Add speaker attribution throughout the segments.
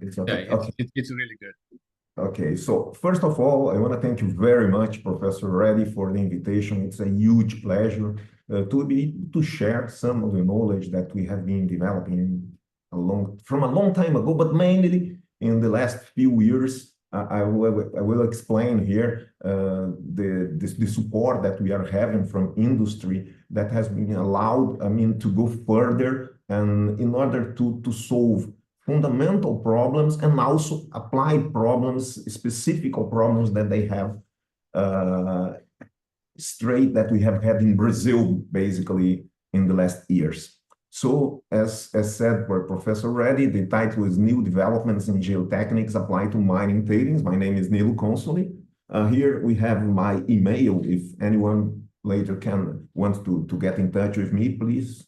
Speaker 1: It's
Speaker 2: Yeah,
Speaker 1: okay. Okay.
Speaker 2: it's really good.
Speaker 1: Okay, so first of all, I want to thank you very much, Professor Reddy, for the invitation. It's a huge pleasure to share some of the knowledge that we have been developing from a long time ago, but mainly in the last few years. I will explain here the support that we are having from industry that has been allowed, I mean, to go further and in order to solve fundamental problems and also applied problems, specific problems that they have straight that we have had in Brazil, basically, in the last years. So, as said by Professor Reddy, the title is New Developments in Geotechnics Applied to Mining Tailings. My name is Nilo Consoli. Here we have my email. If anyone later wants to get in touch with me, please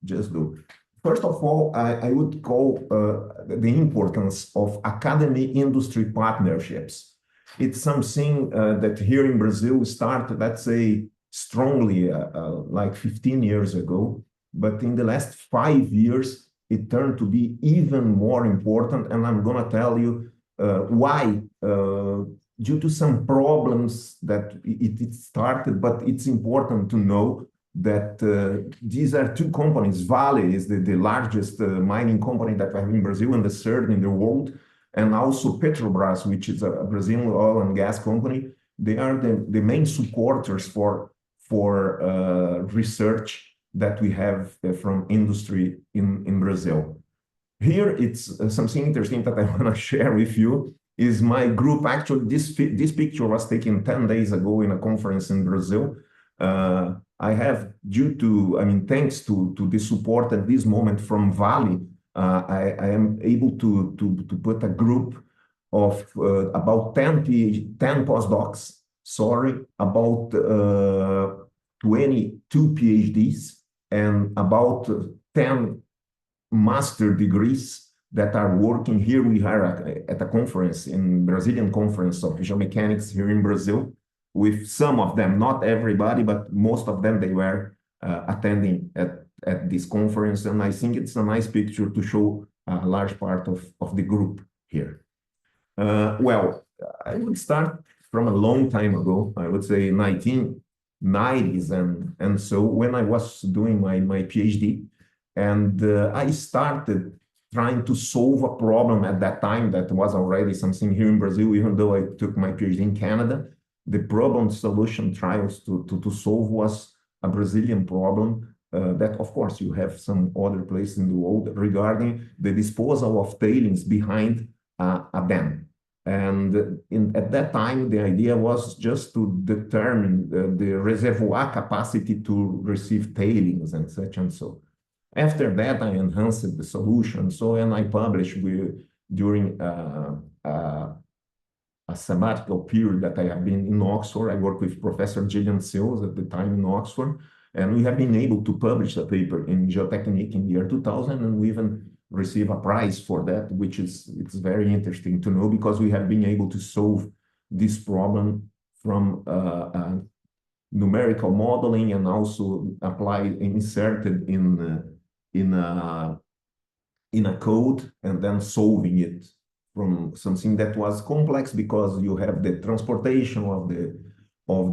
Speaker 1: just do. First of all, I would call the importance of academy-industry partnerships. It's something that here in Brazil started, let's say, strongly like 15 years ago. But in the last 5 years, it turned to be even more important. And I'm going to tell you why. Due to some problems that it started, but it's important to know that these are two companies. Vale is the largest mining company that we have in Brazil and the third in the world, and also Petrobras, which is a Brazilian oil and gas company. They are the main supporters for research that we have from industry in Brazil. Here, it's something interesting that I want to share with you is my group. Actually, this picture was taken 10 days ago in a conference in Brazil. I have, thanks to the support at this moment from Vale, I am able to put a group of about 10 postdocs, about 22 PhDs, and about 10 master degrees that are working here. We are at a conference in Brazilian Conference of Geomechanics here in Brazil, with some of them, not everybody, but most of them, they were attending at this conference. And I think it's a nice picture to show a large part of the group here. Well, I would start from a long time ago, I would say 1990s. And so when I was doing my PhD, and I started trying to solve a problem at that time that was already something here in Brazil, even though I took my PhD in Canada. The problem solution trials to solve was a Brazilian problem that, of course, you have some other places in the world regarding the disposal of tailings behind a dam. And at that time, the idea was just to determine the reservoir capacity to receive tailings and such and so. After that, I enhanced the solution. So, and I published during a sabbatical period that I have been in Oxford. I worked with Professor Gillian Sills at the time in Oxford, and we have been able to publish a paper in Geotechnics in the year 2000, and we even received a prize for that, which it's very interesting to know, because we have been able to solve this problem from numerical modeling and also inserted in a code, and then solving it from something that was complex, because you have the transportation of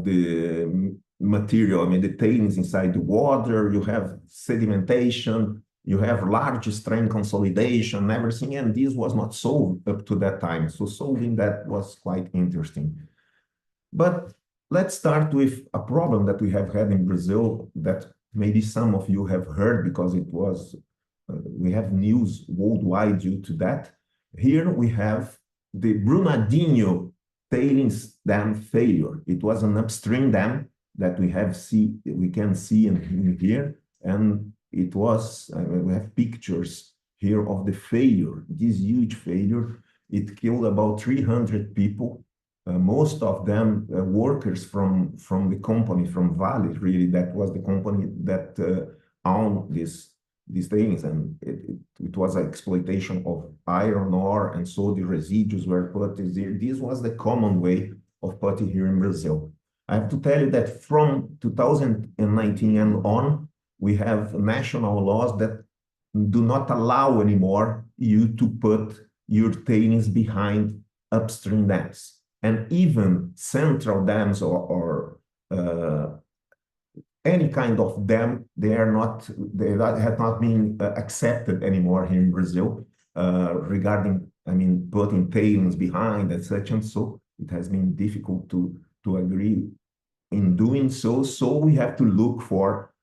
Speaker 1: the material, I mean, the tailings inside the water, you have sedimentation, you have large strain consolidation, everything, and this was not solved up to that time. So solving that was quite interesting. But let's start with a problem that we have had in Brazil that maybe some of you have heard, because it was, we have news worldwide due to that. Here we have the Brumadinho tailings dam failure. It was an upstream dam that we can see in here, and it was, we have pictures here of the failure, this huge failure. It killed about 300 people, most of them workers from the company, from Vale, really. That was the company that owned these things, and it was an exploitation of iron ore, and so the residues were put there. This was the common way of putting here in Brazil. I have to tell you that from 2019 and on, we have national laws that do not allow anymore you to put your tailings behind upstream dams. And even central dams or any kind of dam, they have not been accepted anymore here in Brazil regarding, putting tailings behind and such and so. It has been difficult to agree in doing so. So we have to look for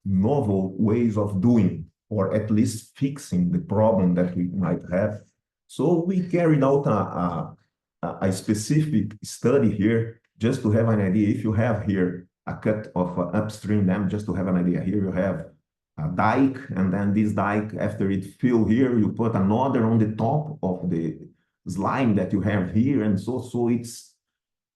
Speaker 1: novel ways of doing, or at least fixing the problem that we might have. So we carried out a specific study here, just to have an idea. If you have here a cut of an upstream dam, just to have an idea, here you have a dike, and then this dike, after it fill here, you put another on the top of the slime that you have here, and so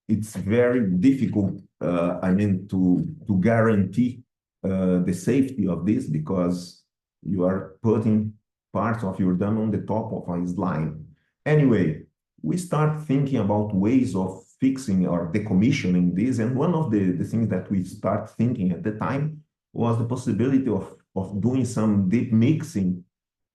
Speaker 1: it's very difficult, to guarantee the safety of this, because you are putting parts of your dam on the top of a slime. Anyway, we start thinking about ways of fixing or decommissioning this, and one of the things that we start thinking at the time was the possibility of doing some deep mixing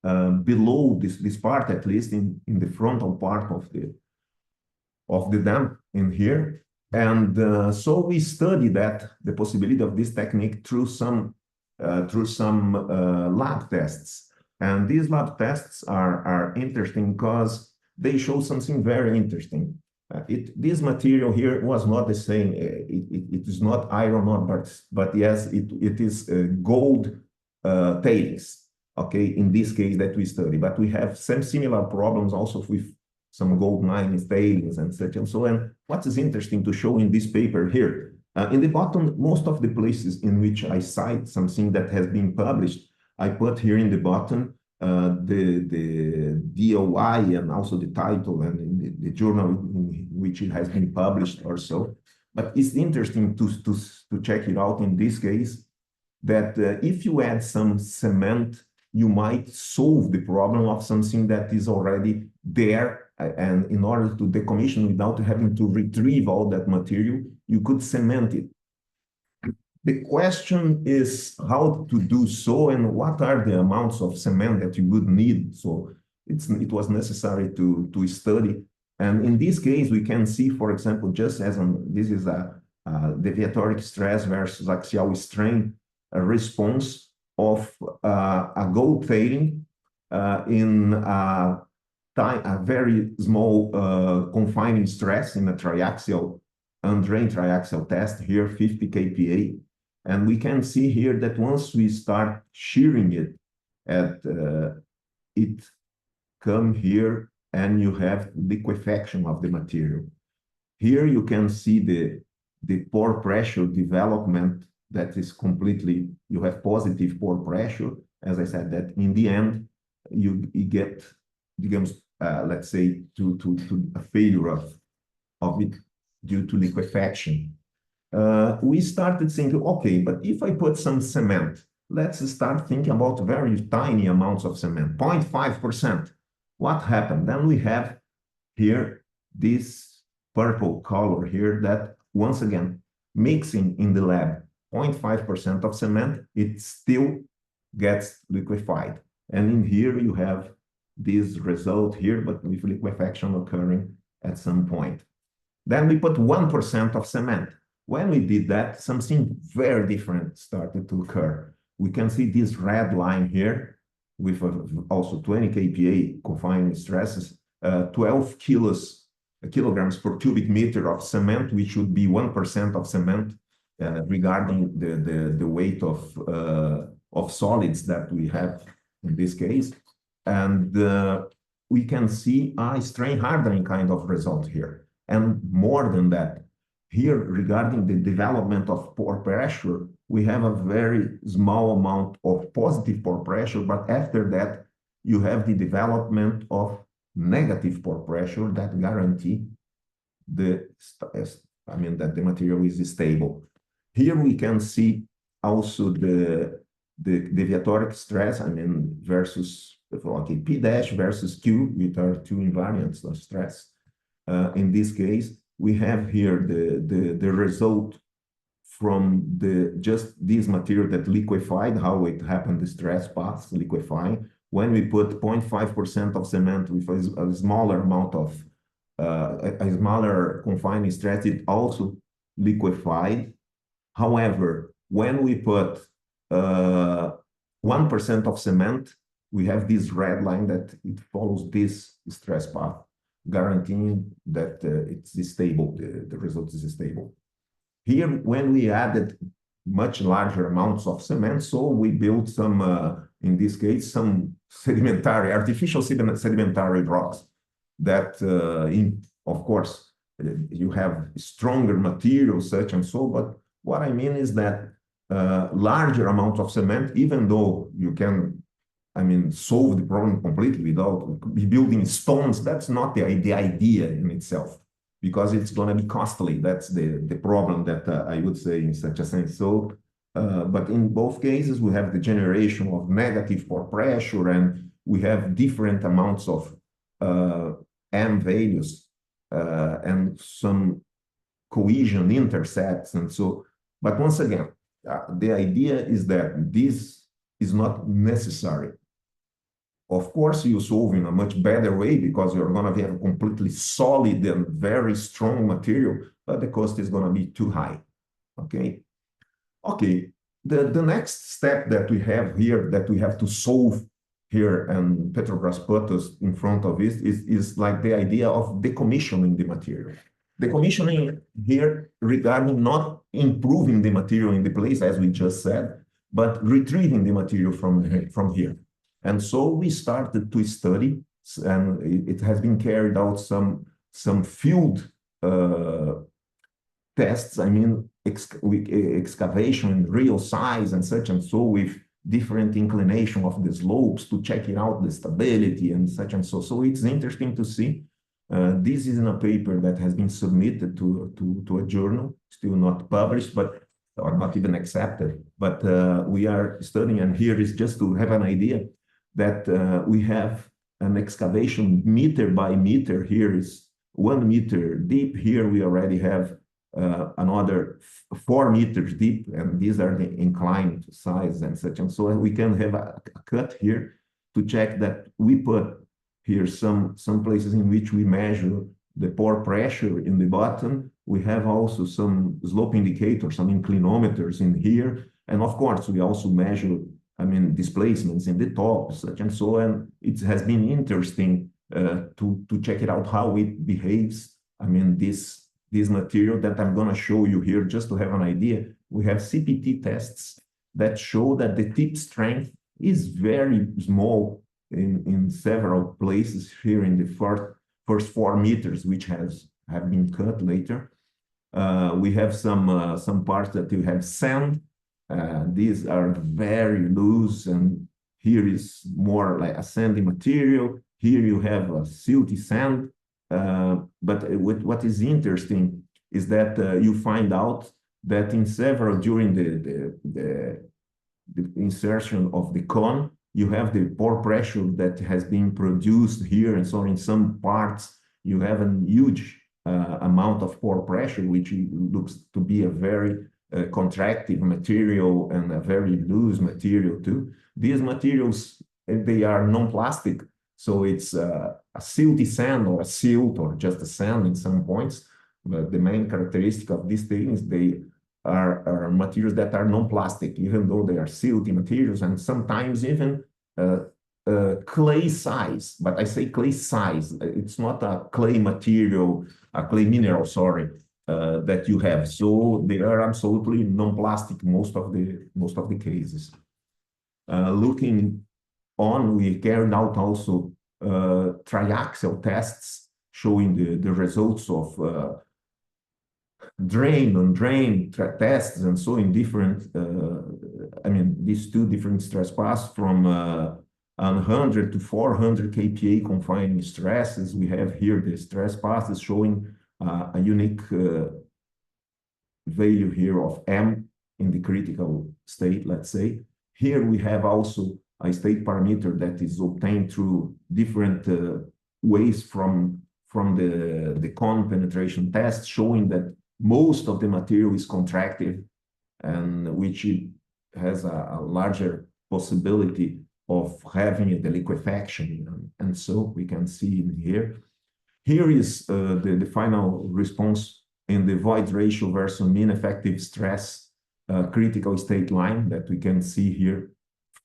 Speaker 1: below this part, at least in the frontal part of the dam in here. And so we studied the possibility of this technique through some lab tests. And these lab tests are interesting because they show something very interesting. This material here was not the same. It is not iron ore, but yes, it is gold tailings. Okay, in this case that we study, but we have some similar problems also with some gold mining tailings and such and so on. What is interesting to show in this paper here, in the bottom, most of the places in which I cite something that has been published, I put here in the bottom the DOI and also the title and the journal in which it has been published or so. But it's interesting to check it out in this case, that if you add some cement, you might solve the problem of something that is already there. And in order to decommission without having to retrieve all that material, you could cement it. The question is how to do so, and what are the amounts of cement that you would need. So it was necessary to study. And in this case, we can see, for example, just as this is a deviatoric stress versus axial strain response of a gold tailing in a very small confining stress in a triaxial, undrained triaxial test here, 50 kPa. And we can see here that once we start shearing it, it come here and you have liquefaction of the material. Here you can see the pore pressure development that is completely, you have positive pore pressure. As I said, that in the end, you get, let's say, to a failure of it due to liquefaction. We started thinking, okay, but if I put some cement, let's start thinking about very tiny amounts of cement, 0.5%. What happened? Then we have here this purple color here that, once again, mixing in the lab 0.5% of cement, it still gets liquefied. And in here you have this result here, but with liquefaction occurring at some point. Then we put 1% of cement. When we did that, something very different started to occur. We can see this red line here with also 20 kPa confining stresses, 12 kilograms per cubic meter of cement, which would be 1% of cement regarding the weight of solids that we have in this case. And we can see a strain hardening kind of result here. And more than that, here, regarding the development of pore pressure, we have a very small amount of positive pore pressure, but after that, you have the development of negative pore pressure that guarantee that the material is stable. Here we can see also the deviatoric stress, versus, okay, P dash versus Q, which are two invariants of stress. In this case, we have here the result from just this material that liquefied, how it happened, the stress paths liquefying, when we put 0.5% of cement with a smaller amount of, a smaller confining stress, it also liquefied. However, when we put 1% of cement, we have this red line that it follows this stress path, guaranteeing that it's stable, the result is stable. Here, when we added much larger amounts of cement, so we built some, in this case, some artificial sedimentary rocks that, of course, you have stronger materials, such and so, but what I mean is that larger amounts of cement, even though you can, solve the problem completely without building stones, that's not the idea in itself, because it's going to be costly. That's the problem that I would say in such a sense. So, but in both cases, we have the generation of negative pore pressure, and we have different amounts of M values and some cohesion intercepts, and so. But once again, the idea is that this is not necessary. Of course, you solve in a much better way because you're going to have a completely solid and very strong material, but the cost is going to be too high. Okay. Okay. The next step that we have here, that we have to solve here, and Petrobras put us in front of it, is like the idea of decommissioning the material. Decommissioning here regarding not improving the material in the place, as we just said, but retrieving the material from here. And so we started to study, and it has been carried out some field tests, with excavation in real size and such and so, with different inclination of the slopes to check it out, the stability and such and so. So it's interesting to see. This is in a paper that has been submitted to a journal, still not published, or not even accepted. But we are studying, and here is just to have an idea that we have an excavation meter by meter. Here is 1 meter deep. Here we already have another 4 meters deep, and these are the inclined size and such. And so we can have a cut here to check that we put here some places in which we measure the pore pressure in the bottom. We have also some slope indicators, some inclinometers in here. And of course, we also measure, displacements in the top, such and so. And it has been interesting to check it out, how it behaves. This material that I'm going to show you here, just to have an idea. We have CPT tests that show that the tip strength is very small in several places here in the first 4 meters, which have been cut later. We have some parts that you have sand. These are very loose, and here is more like a sandy material. Here you have a silty sand. But what is interesting is that you find out that in several, during the insertion of the cone, you have the pore pressure that has been produced here. And so in some parts, you have a huge amount of pore pressure, which looks to be a very contractive material and a very loose material too. These materials, they are non-plastic. So it's a silty sand or a silt or just a sand in some points. But the main characteristic of these things, they are materials that are non-plastic, even though they are silty materials, and sometimes even clay size. But I say clay size. It's not a clay material, a clay mineral, sorry, that you have. So they are absolutely non-plastic most of the cases. Looking on, we carried out also triaxial tests showing the results of drain on drain tests, and so in different, these 2 different stress paths from 100 to 400 kPa confining stresses. We have here the stress path is showing a unique value here of M in the critical state, let's say. Here we have also a state parameter that is obtained through different ways from the cone penetration test, showing that most of the material is contractive, and which has a larger possibility of having the liquefaction. And so we can see in here. Here is the final response in the void ratio versus mean effective stress critical state line that we can see here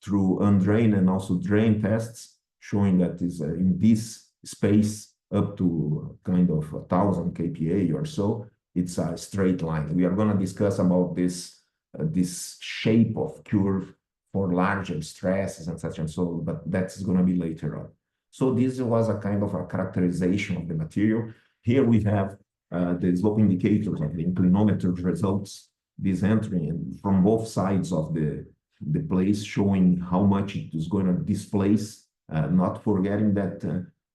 Speaker 1: through undrained and also drain tests, showing that is in this space up to kind of 1,000 kPa or so, it's a straight line. We are going to discuss about this shape of curve for larger stresses and such and so, but that's going to be later on. So this was a kind of a characterization of the material. Here we have the slope indicators of the inclinometer results, this entry and from both sides of the place, showing how much it is going to displace, not forgetting that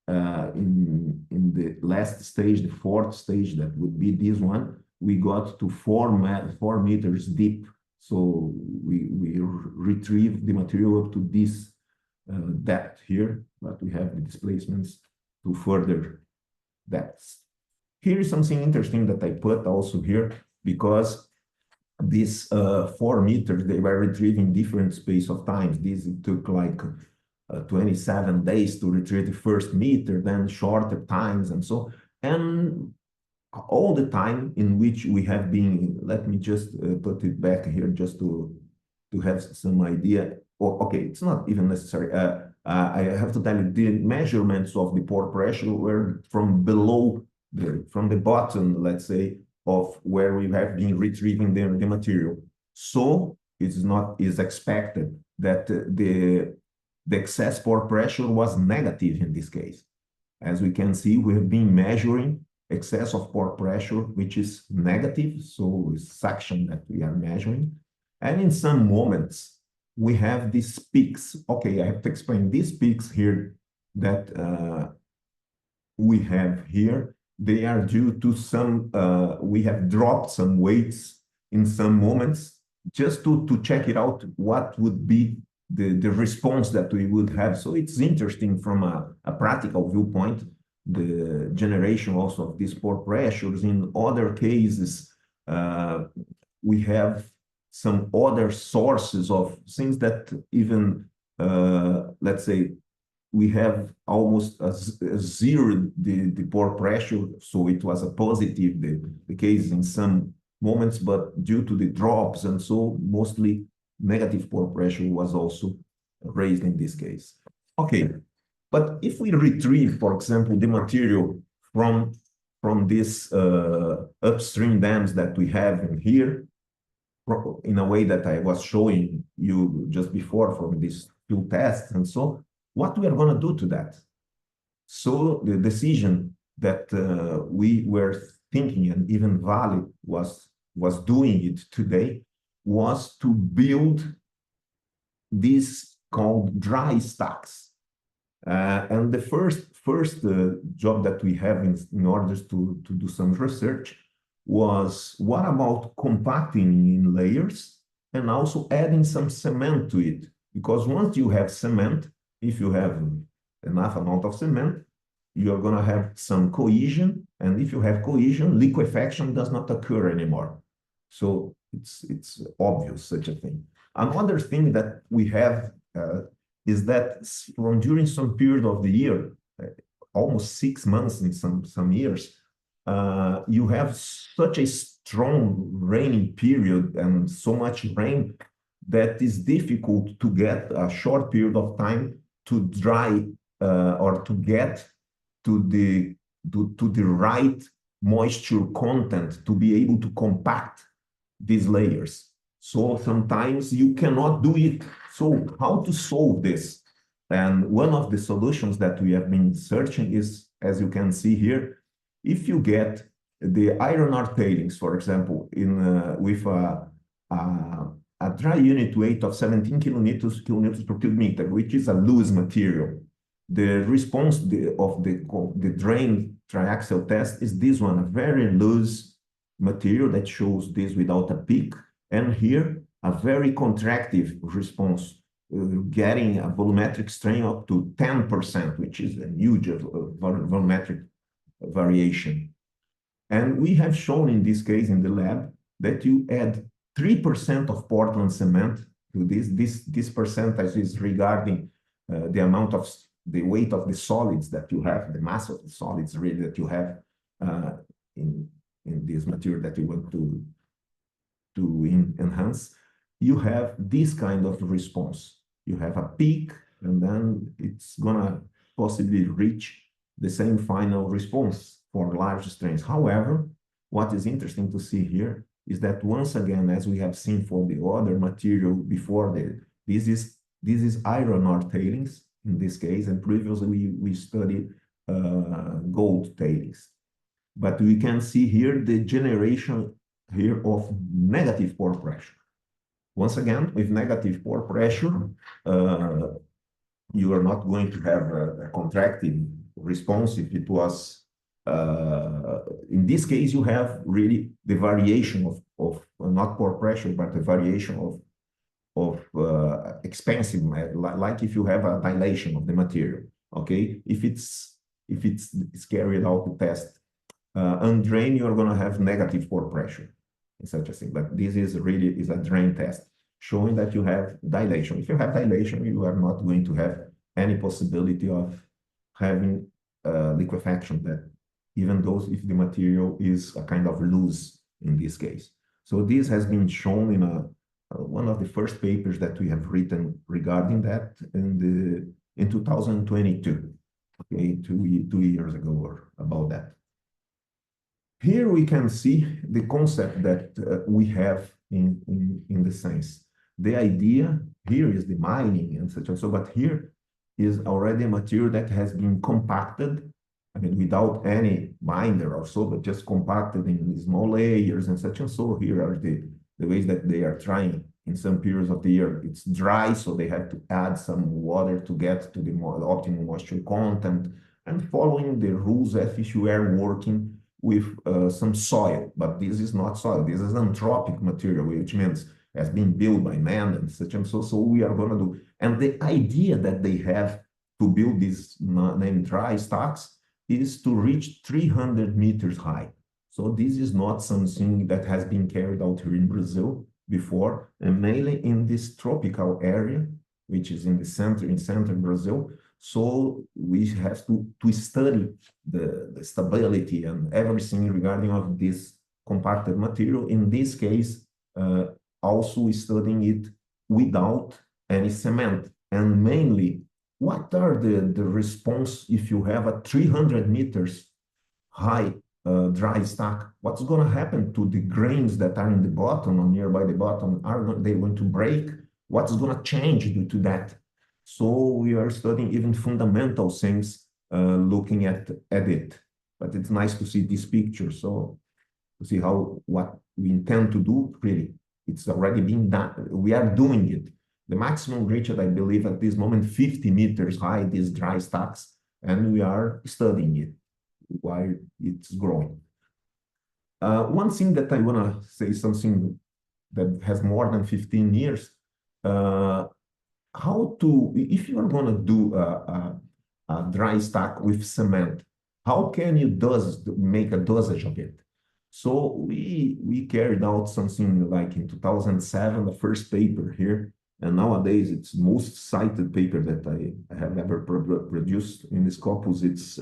Speaker 1: in the last stage, the fourth stage, that would be this one, we got to 4 meters deep. So we retrieve the material up to this depth here, but we have the displacements to further depths. Here is something interesting that I put also here, because these 4 meters, they were retrieving different space of times. This it took like 27 days to retrieve the first meter, then shorter times and so. And all the time in which we have been, let me just put it back here just to have some idea. Okay, it's not even necessary. I have to tell you, the measurements of the pore pressure were from below, from the bottom, let's say, of where we have been retrieving the material. So it's expected that the excess pore pressure was negative in this case. As we can see, we have been measuring excess of pore pressure, which is negative, so it's suction that we are measuring. And in some moments, we have these peaks. Okay, I have to explain these peaks here that we have here. They are due to some, we have dropped some weights in some moments just to check it out, what would be the response that we would have. So it's interesting from a practical viewpoint, the generation also of these pore pressures. In other cases, we have some other sources of things that even, let's say, we have almost a zero the pore pressure, so it was a positive, the case in some moments, but due to the drops and so, mostly negative pore pressure was also raised in this case. Okay, but if we retrieve, for example, the material from these upstream dams that we have in here, in a way that I was showing you just before from these few tests and so, what we are going to do to that? So the decision that we were thinking, and even Vale was doing it today, was to build these called dry stacks. And the first job that we have in order to do some research was, what about compacting in layers and also adding some cement to it? Because once you have cement, if you have enough amount of cement, you're going to have some cohesion. And if you have cohesion, liquefaction does not occur anymore. So it's obvious, such a thing. Another thing that we have is that during some period of the year, almost 6 months in some years, you have such a strong raining period and so much rain that is difficult to get a short period of time to dry or to get to the right moisture content to be able to compact these layers. So sometimes you cannot do it. So how to solve this? And one of the solutions that we have been searching is, as you can see here, if you get the iron ore tailings, for example, with a dry unit weight of 17 kilonewtons per cubic meter, which is a loose material, the response of the drain triaxial test is this one, a very loose material that shows this without a peak, and here a very contractive response, getting a volumetric strain up to 10%, which is a huge volumetric variation. And we have shown in this case in the lab that you add 3% of Portland cement to this percentage is regarding the amount of the weight of the solids that you have, the mass of the solids really that you have in this material that you want to enhance, you have this kind of response. You have a peak, and then it's gonna possibly reach the same final response for large strains. However, what is interesting to see here is that once again, as we have seen for the other material before, this is iron ore tailings in this case, and previously we studied gold tailings. But we can see here the generation here of negative pore pressure. Once again, with negative pore pressure, you are not going to have a contracting response. If it was, in this case, you have really the variation of not pore pressure, but the variation of expansive, like if you have a dilation of the material, okay? If it's carried out the test undrained, you're going to have negative pore pressure in such a thing. But this is really a drain test showing that you have dilation. If you have dilation, you are not going to have any possibility of having liquefaction, that even though if the material is a kind of loose in this case. So this has been shown in one of the first papers that we have written regarding that in 2022, okay, two years ago or about that. Here we can see the concept that we have in the science. The idea here is the mining and such and so, but here is already a material that has been compacted, I mean, without any binder or so, but just compacted in small layers and such and so. Here are the ways that they are trying in some periods of the year. It's dry, so they have to add some water to get to the optimal moisture content, and following the rules as if you were working with some soil. But this is not soil, this is anthropic material, which means has been built by man and such and so. So we are going to do, and the idea that they have to build these named dry stacks is to reach 300 meters high. So this is not something that has been carried out here in Brazil before, and mainly in this tropical area, which is in central Brazil. So we have to study the stability and everything regarding of this compacted material. In this case, also studying it without any cement, and mainly what are the response if you have a 300 meters high dry stack? What's going to happen to the grains that are in the bottom or nearby the bottom? Are they going to break? What's going to change due to that? So we are studying even fundamental things, looking at it. But it's nice to see this picture, so to see what we intend to do. Really, it's already been done. We are doing it. The maximum reached, I believe, at this moment, 50 meters high, these dry stacks, and we are studying it while it's growing. One thing that I want to say, something that has more than 15 years, if you are going to do a dry stack with cement, how can you make a dosage of it? So we carried out something like in 2007, the first paper here, and nowadays it's the most cited paper that I have ever produced in this corpus. It's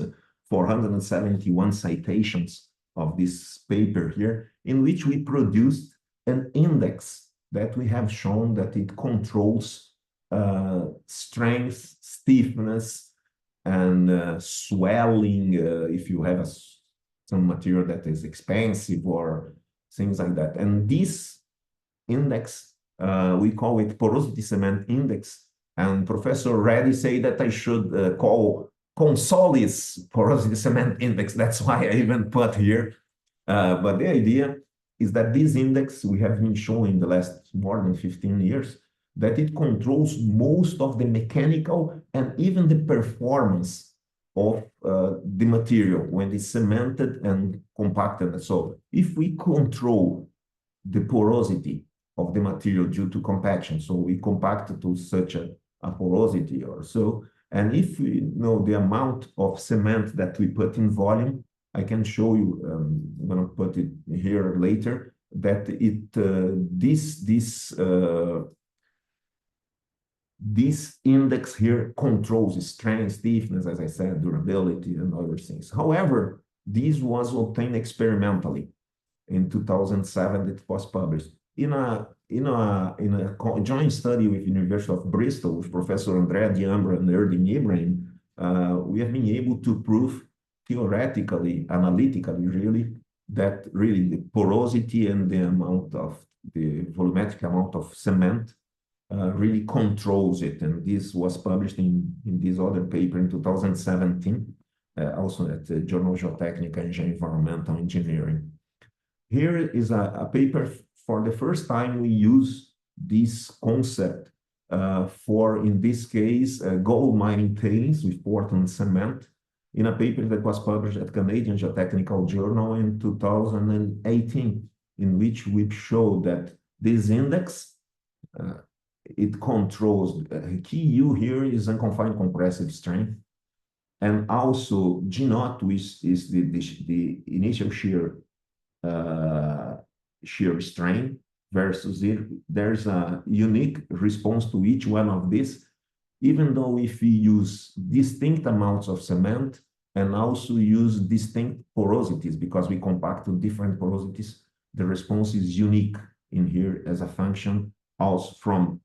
Speaker 1: 471 citations of this paper here, in which we produced an index that we have shown that it controls strength, stiffness, and swelling if you have some material that is expensive or things like that. And this index, we call it porosity cement index. And Professor Reddy said that I should call Consoli's porosity cement index. That's why I even put here. But the idea is that this index, we have been showing the last more than 15 years, that it controls most of the mechanical and even the performance of the material when it's cemented and compacted. So if we control the porosity of the material due to compaction, so we compact it to such a porosity or so, and if we know the amount of cement that we put in volume, I can show you, I'm going to put it here later, that this index here controls strength, stiffness, as I said, durability, and other things. However, this was obtained experimentally in 2007. It was published in a joint study with University of Bristol with Professor Andrea Diambra and Erdin Ibrahim. We have been able to prove theoretically, analytically, really, that really the porosity and the volumetric amount of cement really controls it. And this was published in this other paper in 2017, also at the Journal Geotechnics and Geoenvironmental Engineering. Here is a paper. For the first time, we use this concept for, in this case, gold mining tailings with Portland cement in a paper that was published at Canadian Geotechnical Journal in 2018, in which we show that this index, it controls, key U here is unconfined compressive strength, and also G naught, which is the initial shear strain versus it. There's a unique response to each one of these, even though if we use distinct amounts of cement and also use distinct porosities, because we compact to different porosities, the response is unique in here as a function also from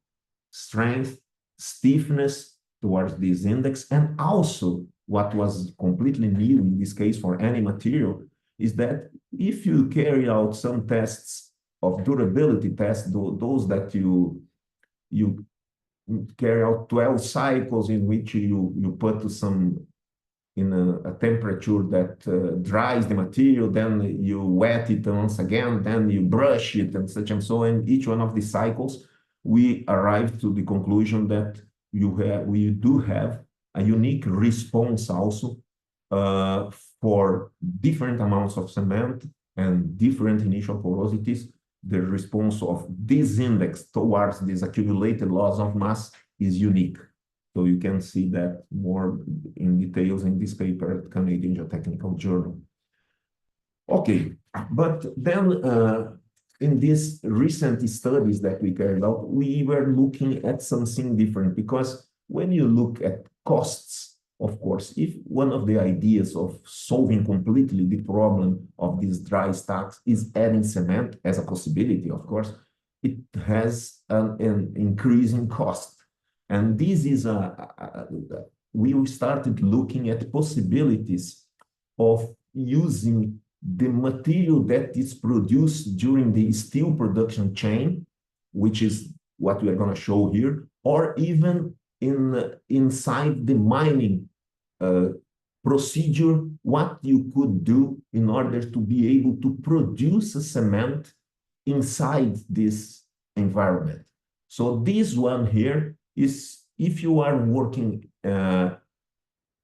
Speaker 1: strength, stiffness towards this index, and also what was completely new in this case for any material is that if you carry out some tests of durability tests, those that you carry out 12 cycles in which you put some in a temperature that dries the material, then you wet it once again, then you brush it and such and so on. Each one of these cycles, we arrived to the conclusion that we do have a unique response also for different amounts of cement and different initial porosities. The response of this index towards this accumulated loss of mass is unique. So you can see that more in details in this paper at Canadian Geotechnical Journal. Okay, but then in these recent studies that we carried out, we were looking at something different, because when you look at costs, of course, if one of the ideas of solving completely the problem of these dry stacks is adding cement as a possibility, of course, it has an increasing cost. And this is we started looking at possibilities of using the material that is produced during the steel production chain, which is what we are going to show here, or even inside the mining procedure, what you could do in order to be able to produce a cement inside this environment. So this one here is, if you are working in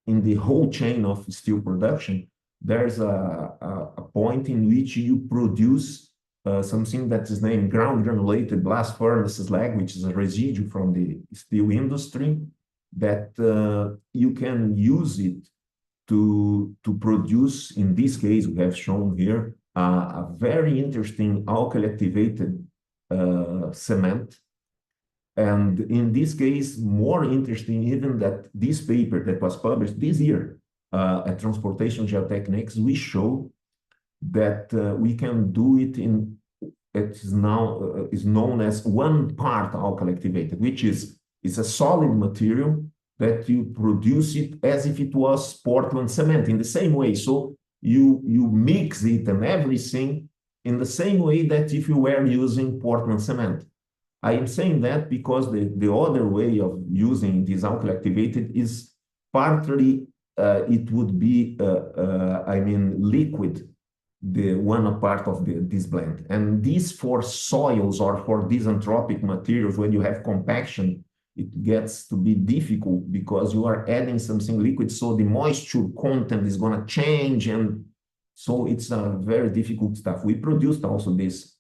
Speaker 1: the whole chain of steel production, there's a point in which you produce something that is named ground granulated blast furnace slag, which is a residue from the steel industry, that you can use it to produce, in this case, we have shown here, a very interesting alkali activated cement. And in this case, more interesting even that this paper that was published this year at Transportation Geotechnics, we show that we can do it in, it is now is known as one part alkali activated, which is a solid material that you produce it as if it was Portland cement in the same way. So you mix it and everything in the same way that if you were using Portland cement. I am saying that because the other way of using this alkali activated is partly it would be, I mean, liquid, the one part of this blend. And this for soils or for disanthropic materials, when you have compaction, it gets to be difficult because you are adding something liquid, so the moisture content is going to change, and so it's a very difficult stuff. We produced also these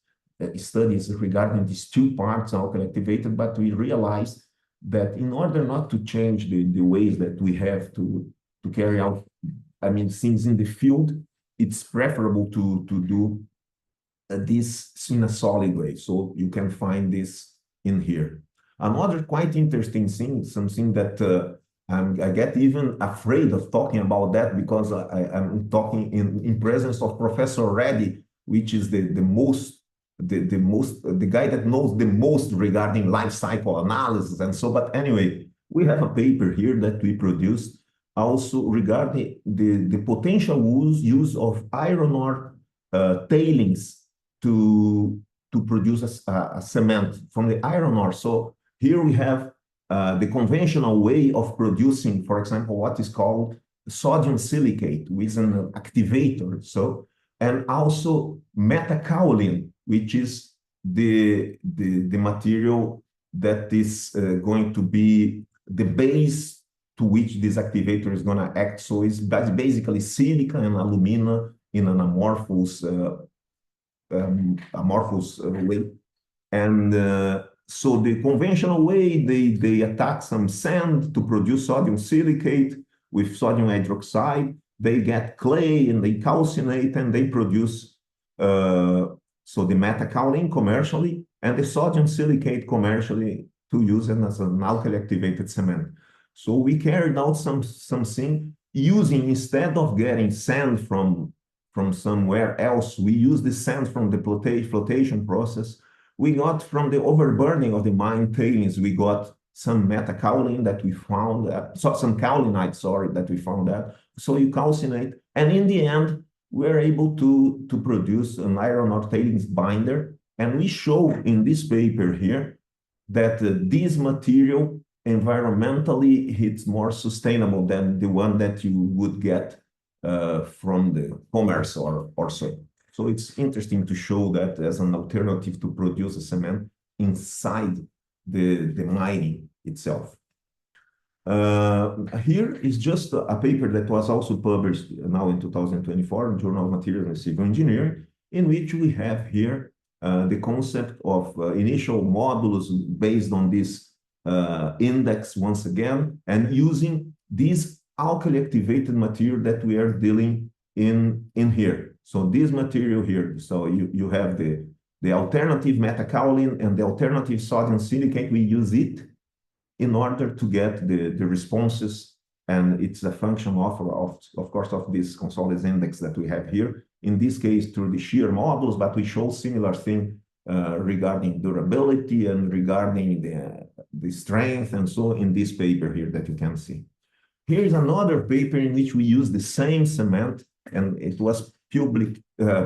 Speaker 1: studies regarding these two parts alkali activated, but we realized that in order not to change the ways that we have to carry out, I mean, things in the field, it's preferable to do this in a solid way. So you can find this in here. Another quite interesting thing, something that I get even afraid of talking about that because I'm talking in presence of Professor Reddy, which is the guy that knows the most regarding life cycle analysis and so. But anyway, we have a paper here that we produced also regarding the potential use of iron ore tailings to produce a cement from the iron ore. So here we have the conventional way of producing, for example, what is called sodium silicate with an activator. So, and also metakaolin, which is the material that is going to be the base to which this activator is going to act. So it's basically silica and alumina in an amorphous way. And so the conventional way, they attack some sand to produce sodium silicate with sodium hydroxide. They get clay and they calcinate and they produce so the metakaolin commercially and the sodium silicate commercially to use it as an alkali activated cement. So we carried out something using, instead of getting sand from somewhere else, we use the sand from the flotation process. We got from the overburning of the mine tailings, we got some metakaolin that we found, some kaolinite, sorry, that we found that. So you calcinate, and in the end, we're able to produce an iron ore tailings binder. And we show in this paper here that this material environmentally it's more sustainable than the one that you would get from the commerce or so. So it's interesting to show that as an alternative to produce a cement inside the mining itself. Here is just a paper that was also published now in 2024 in Journal of Materials and Civil Engineering, in which we have here the concept of initial modulus based on this index once again, and using this alkali activated material that we are dealing in here. So this material here, so you have the alternative metakaolin and the alternative sodium silicate. We use it in order to get the responses, and it's a function of course of this Consoli's index that we have here. In this case, through the shear modulus, but we show similar thing regarding durability and regarding the strength and so in this paper here that you can see. Here's another paper in which we use the same cement, and it was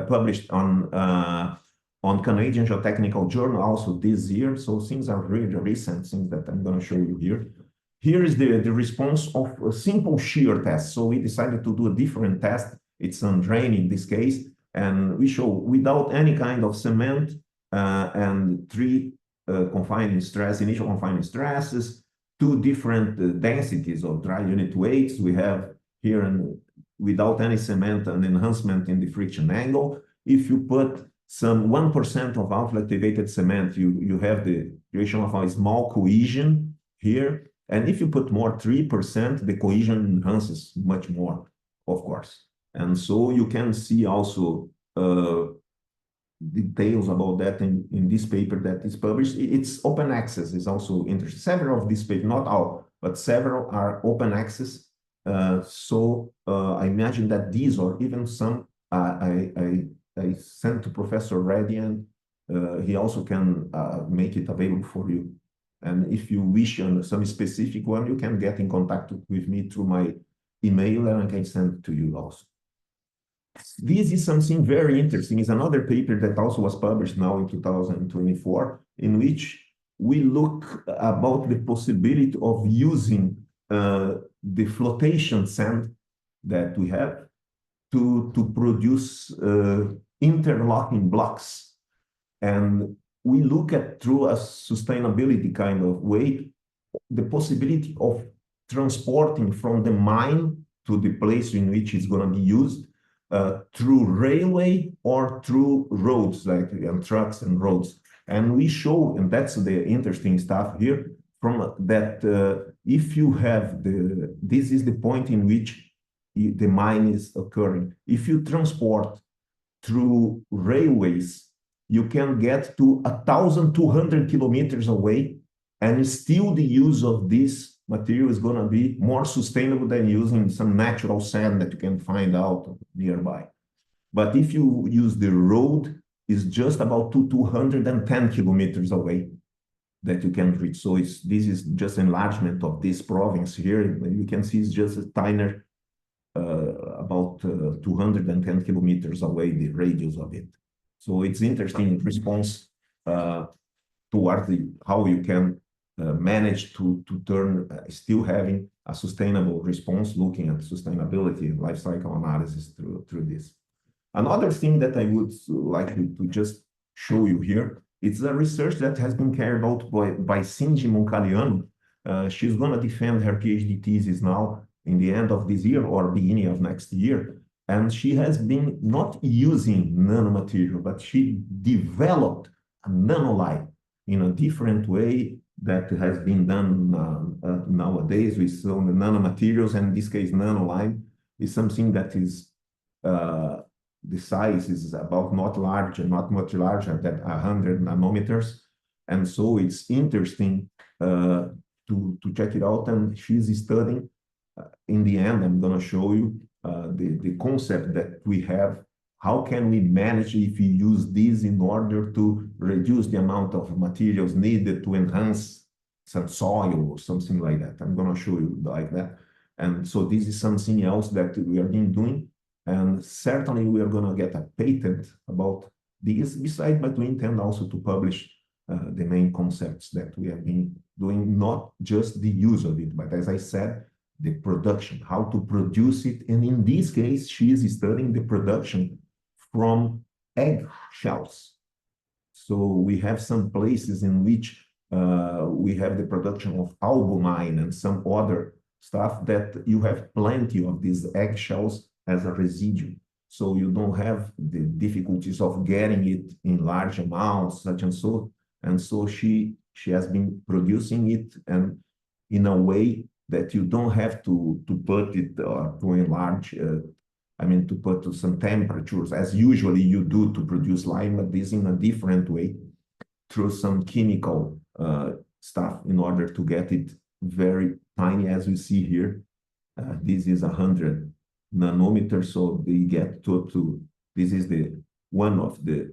Speaker 1: published on Canadian Geotechnical Journal also this year. So things are really recent, things that I'm going to show you here. Here is the response of a simple shear test. So we decided to do a different test. It's on drain in this case, and we show without any kind of cement and three initial confining stresses, two different densities of dry unit weights. We have here, without any cement, an enhancement in the friction angle. If you put some 1% of alkali activated cement, you have the creation of a small cohesion here. And if you put more 3%, the cohesion enhances much more, of course. And so you can see also details about that in this paper that is published. It's open access, is also interesting. Several of these papers, not all, but several are open access. So I imagine that these or even some I sent to Professor Reddy, and he also can make it available for you. And if you wish on some specific one, you can get in contact with me through my email, and I can send it to you also. This is something very interesting. It's another paper that also was published now in 2024, in which we look about the possibility of using the flotation sand that we have to produce interlocking blocks. And we look at, through a sustainability kind of way, the possibility of transporting from the mine to the place in which it's going to be used through railway or through roads, like trucks and roads. And we show, and that's the interesting stuff here, from that if you have this is the point in which the mine is occurring. If you transport through railways, you can get to 1,200 kilometers away and still the use of this material is going to be more sustainable than using some natural sand that you can find out nearby. But if you use the road, it's just about 210 kilometers away that you can reach. So this is just enlargement of this province here. You can see it's just a tiny, about 210 kilometers away, the radius of it. So it's interesting response towards how you can manage to turn, still having a sustainable response, looking at sustainability, life cycle analysis through this. Another thing that I would like to just show you here, it's a research that has been carried out by Cindy Moncaliano. She's going to defend her PhD thesis now in the end of this year or beginning of next year. And she has been not using nanomaterial, but she developed a nanolite in a different way that has been done nowadays with some nanomaterials. And in this case, nanolime is something that is the size is about not much larger than 100 nanometers. And so it's interesting to check it out. And she's studying, in the end, I'm going to show you the concept that we have. How can we manage if we use this in order to reduce the amount of materials needed to enhance some soil or something like that? I'm going to show you like that. And so this is something else that we have been doing. And certainly we are going to get a patent about this, besides, but we intend also to publish the main concepts that we have been doing, not just the use of it, but as I said, the production, how to produce it. And in this case, she is studying the production from egg shells. So we have some places in which we have the production of albumine and some other stuff that you have plenty of these egg shells as a residue. So you don't have the difficulties of getting it in large amounts, such and so. And so she has been producing it and in a way that you don't have to put it to enlarge, to put to some temperatures, as usually you do to produce lime, but this in a different way, through some chemical stuff in order to get it very tiny, as we see here. This is 100 nanometers, so they get to this is one of the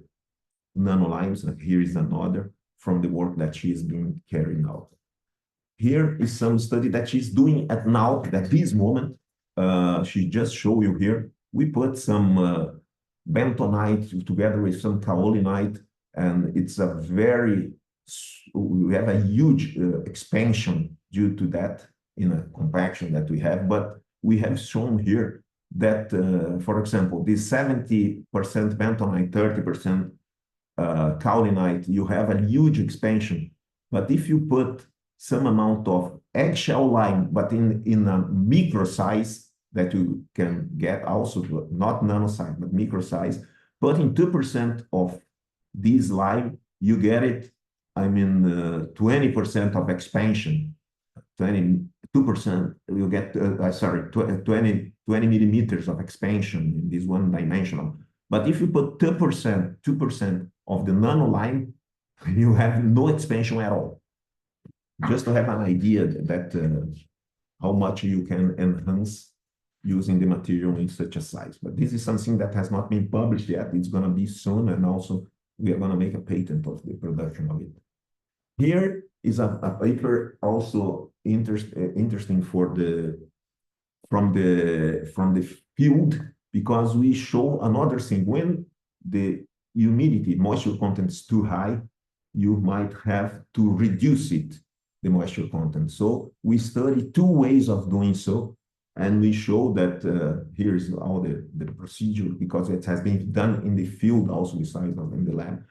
Speaker 1: nanolimes, and here is another from the work that she has been carrying out. Here is some study that she's doing at this moment. She just showed you here. We put some bentonite together with some kaolinite, and it's we have a huge expansion due to that in a compaction that we have. But we have shown here that, for example, this 70% bentonite, 30% kaolinite, you have a huge expansion. But if you put some amount of eggshell lime, but in a micro size that you can get also, not nano size, but micro size, putting 2% of this lime, you get it, 20% of expansion, 22%, you get, 20 millimeters of expansion in this one dimensional. But if you put 2% of the nano lime, you have no expansion at all. Just to have an idea that how much you can enhance using the material in such a size. But this is something that has not been published yet. It's going to be soon, and also we are going to make a patent of the production of it. Here is a paper also interesting from the field, because we show another thing. When the humidity, moisture content is too high, you might have to reduce it, the moisture content. So we study two ways of doing so, and we show that here's all the procedure, because it has been done in the field also besides in the lab.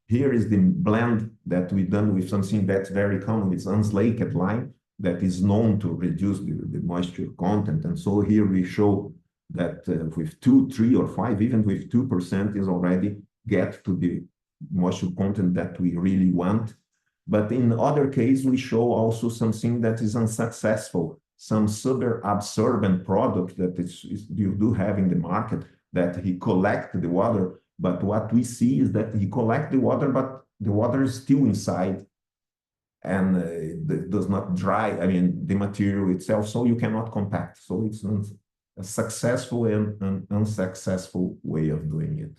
Speaker 1: Here is the blend that we've done with something that's very common. It's unslaked lime that is known to reduce the moisture content. And so here we show that with 2, 3, or 5, even with 2% is already get to the moisture content that we really want. But in other cases, we show also something that is unsuccessful, some super absorbent product that you do have in the market, that he collect the water. But what we see is that he collect the water, but the water is still inside. and it does not dry, I mean, the material itself, so you cannot compact. So it's a successful and unsuccessful way of doing it.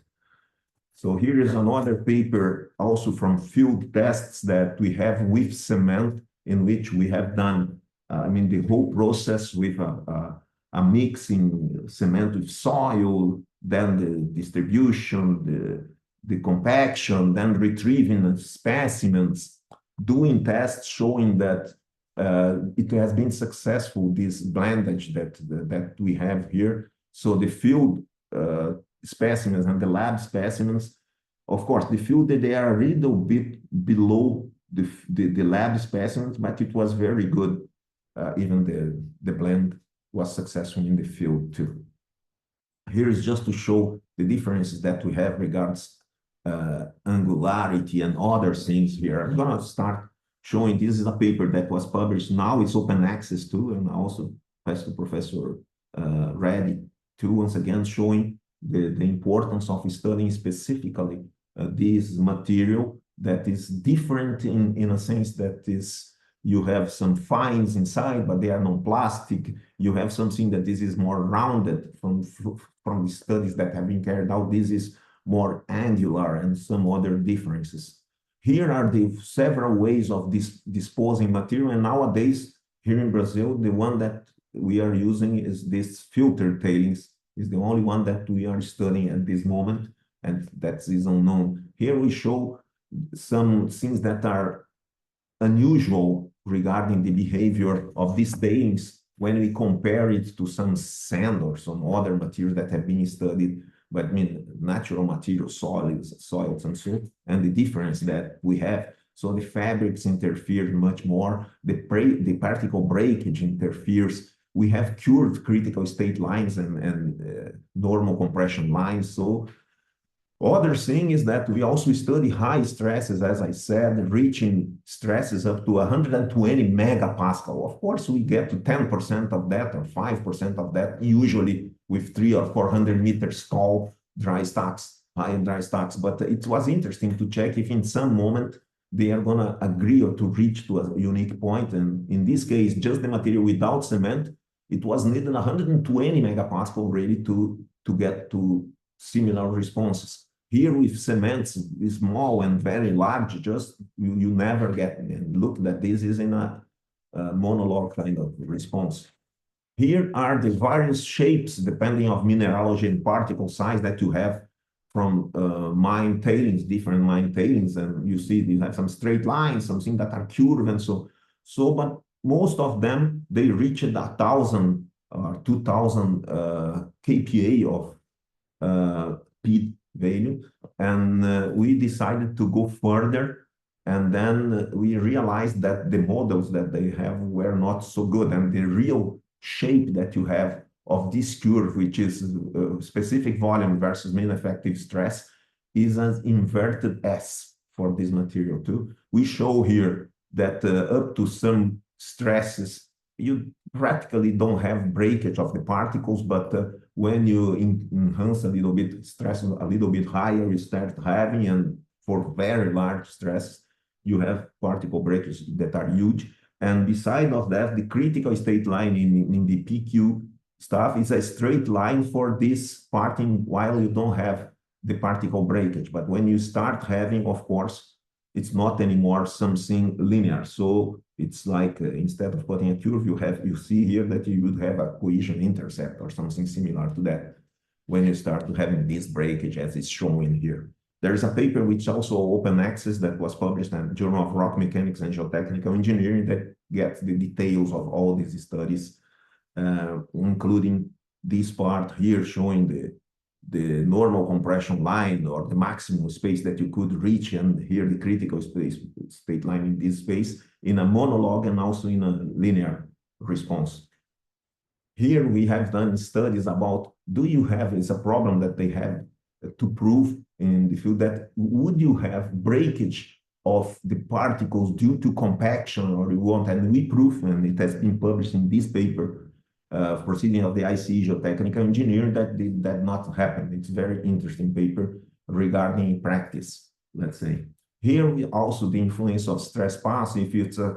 Speaker 1: So here is another paper also from field tests that we have with cement, in which we have done, I mean, the whole process with a mixing cement with soil, then the distribution, the compaction, then retrieving specimens, doing tests showing that it has been successful, this blendage that we have here. So the field specimens and the lab specimens, of course, the field, they are a little bit below the lab specimens, but it was very good. Even the blend was successful in the field too. Here is just to show the differences that we have regards angularity and other things here. I'm gonna start showing, this is a paper that was published, now it's open access too, and also pass to Professor Reddy too, once again showing the importance of studying specifically this material that is different in a sense that is, you have some fines inside, but they are non-plastic. You have something that this is more rounded from the studies that have been carried out. This is more angular and some other differences. Here are the several ways of disposing material, and nowadays here in Brazil, the one that we are using is this filter tailings, is the only one that we are studying at this moment, and that is unknown. Here we show some things that are unusual regarding the behavior of these tailings when we compare it to some sand or some other materials that have been studied, but I mean natural materials, soils and so, and the difference that we have. So the fabrics interfere much more, the particle breakage interferes. We have cured critical state lines and normal compression lines. So other thing is that we also study high stresses, as I said, reaching stresses up to 120 megapascal. Of course, we get to 10% of that or 5% of that, usually with 300 or 400 meters tall dry stacks, high dry stacks. But it was interesting to check if in some moment they are going to agree or to reach to a unique point. And in this case, just the material without cement, it was needed 120 megapascal really to get to similar responses. Here with cements, small and very large, just you never get, and look that this is in a monologue kind of response. Here are the various shapes depending on mineralogy and particle size that you have from mine tailings, different mine tailings, and you see you have some straight lines, something that are curved and so, but most of them, they reached 1,000 or 2,000 kPa of P value, and we decided to go further, and then we realized that the models that they have were not so good, and the real shape that you have of this curve, which is specific volume versus mean effective stress, is an inverted S for this material too. We show here that up to some stresses, you practically don't have breakage of the particles, but when you enhance a little bit, stress a little bit higher, you start having, and for very large stress, you have particle breakage that are huge. And beside of that, the critical state line in the PQ stuff is a straight line for this parting while you don't have the particle breakage. But when you start having, of course, it's not anymore something linear. So it's like instead of putting a curve, you see here that you would have a cohesion intercept or something similar to that when you start having this breakage as is shown here. There is a paper which also open access that was published in the Journal of Rock Mechanics and Geotechnical Engineering that gets the details of all these studies, including this part here showing the normal compression line or the maximum space that you could reach, and here the critical state line in this space in a monologue and also in a linear response. Here we have done studies about, it's a problem that they have to prove in the field, that would you have breakage of the particles due to compaction or you want, and we prove, and it has been published in this paper, proceeding of the ICE Geotechnical Engineering, that did not happen. It's a very interesting paper regarding practice, let's say. Here we also the influence of stress pass, if it's a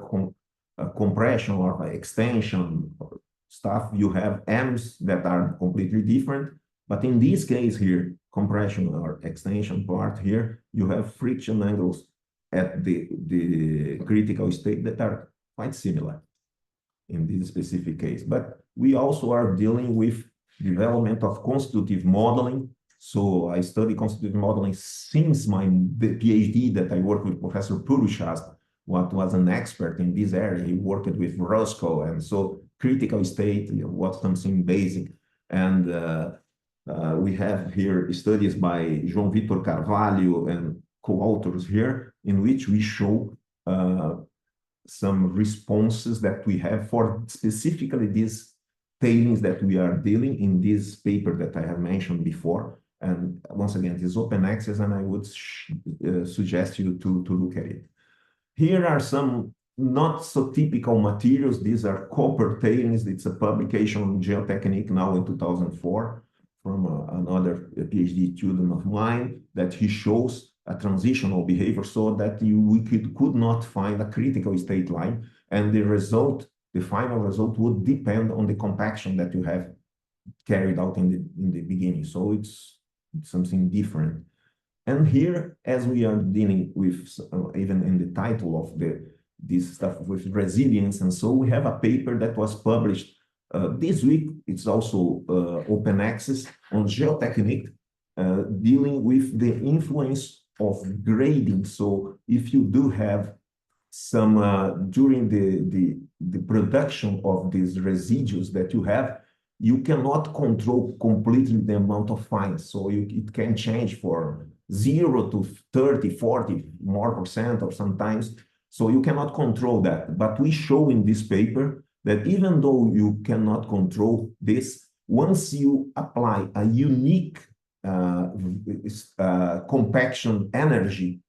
Speaker 1: compression or extension or stuff, you have M's that are completely different. But in this case here, compression or extension part here, you have friction angles at the critical state that are quite similar in this specific case. But we also are dealing with development of constitutive modeling. So I study constitutive modeling since the PhD that I worked with Professor Purushas, what was an expert in this area. He worked with Roscoe, and so critical state was something basic. And we have here studies by João Vitor Carvalho and co-authors here, in which we show some responses that we have for specifically these tailings that we are dealing in this paper that I have mentioned before. And once again, it is open access, and I would suggest you to look at it. Here are some not so typical materials. These are copper tailings. It's a publication on Geotechnics now in 2004 from another PhD student of mine, that he shows a transitional behavior so that we could not find a critical state line, and the result, the final result, would depend on the compaction that you have carried out in the beginning. So it's something different. And here, as we are dealing with, even in the title of this stuff with resilience, and so we have a paper that was published this week. It's also open access on Geotechnics, dealing with the influence of grading. So if you do have some, during the production of these residues that you have, you cannot control completely the amount of fines. So it can change for 0 to 30, 40 more %, or sometimes. So you cannot control that. But we show in this paper that even though you cannot control this, once you apply a unique compaction energy,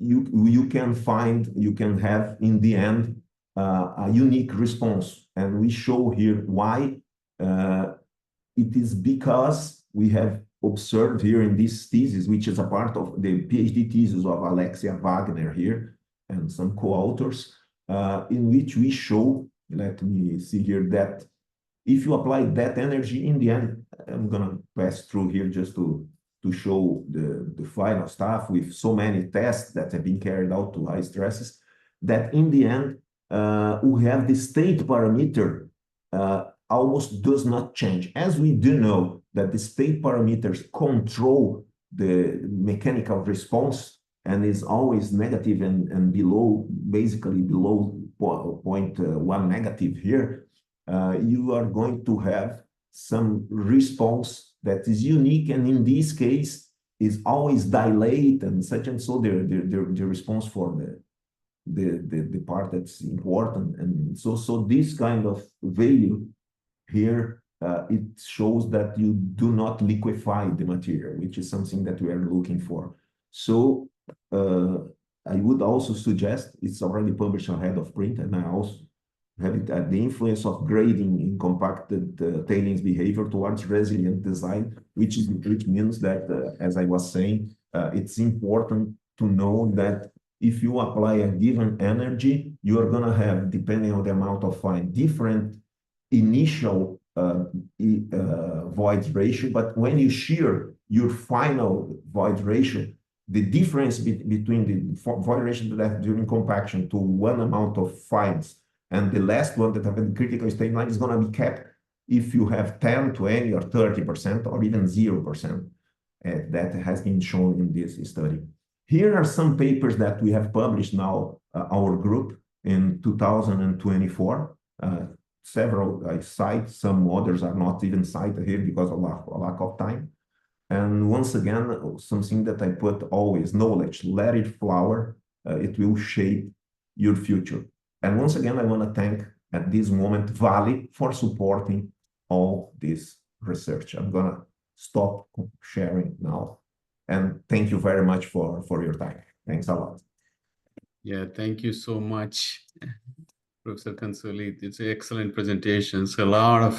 Speaker 1: you can have in the end a unique response. And we show here why. It is because we have observed here in this thesis, which is a part of the PhD thesis of Alexia Wagner here and some co-authors, in which we show, let me see here, that if you apply that energy in the end, I'm gonna pass through here just to show the final stuff with so many tests that have been carried out to high stresses, that in the end, we have the state parameter almost does not change. As we do know that the state parameters control the mechanical response and is always negative and below, basically below 0.1 negative here, you are going to have some response that is unique, and in this case is always delayed and such, and so the response for the part that's important. And so this kind of value here, it shows that you do not liquefy the material, which is something that we are looking for. So I would also suggest, it's already published ahead of print, and I also have it at the influence of grading in compacted tailings behavior towards resilient design, which means that, as I was saying, it's important to know that if you apply a given energy, you are going to have, depending on the amount of fine, different initial void ratio, but when you shear your final void ratio, the difference between the void ratio left during compaction to one amount of fines and the last one that have a critical state line is going to be kept if you have 10, 20, or 30%, or even 0%. That has been shown in this study. Here are some papers that we have published now, our group, in 2024. Several I cite, some others are not even cited here because of lack of time. And once again, something that I put always, knowledge, let it flower, it will shape your future. And once again, I want to thank at this moment Vale for supporting all this research. I'm going to stop sharing now. And thank you very much for your time. Thanks a lot.
Speaker 2: Yeah, thank you so much, Professor Consoli. It's an excellent presentation. So a lot of